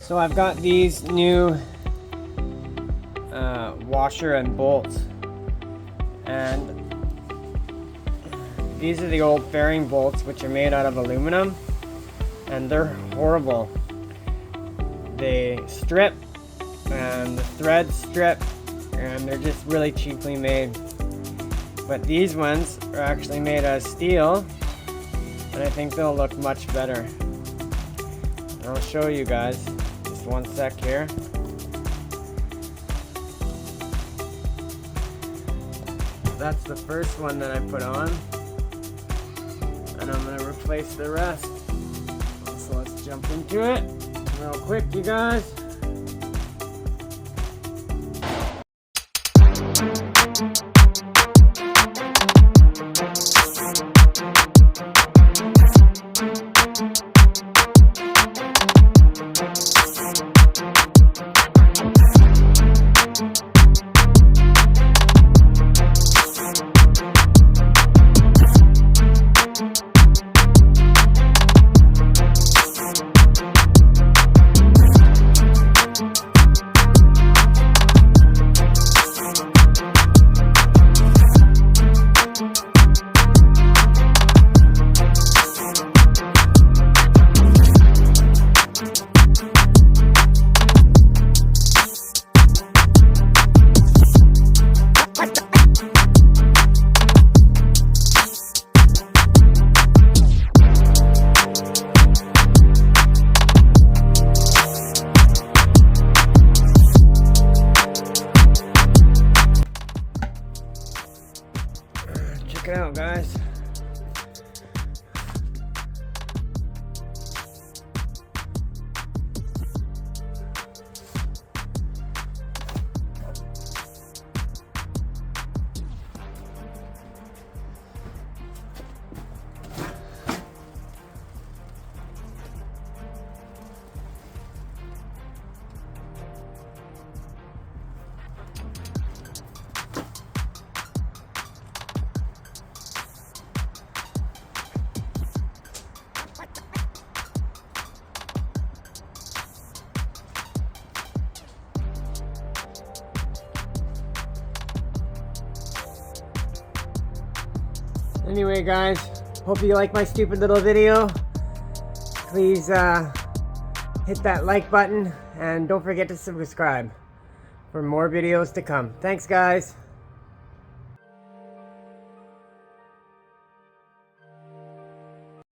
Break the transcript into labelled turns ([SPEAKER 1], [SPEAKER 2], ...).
[SPEAKER 1] So I've got these new washer and bolts, and these are the old fairing bolts, which are made out of aluminum, and they're horrible. They strip and the threads strip, and they're just really cheaply made. But these ones are actually made out of steel, and I think they'll look much better. I'll show you guys. Just one sec here. That's the first one that I put on, and I'm going to replace the rest. So let's jump into it real quick, you guys. Check it out, guys. Anyway, guys, hope you like my stupid little video. Please hit that like button, and don't forget to subscribe for more videos to come. Thanks, guys.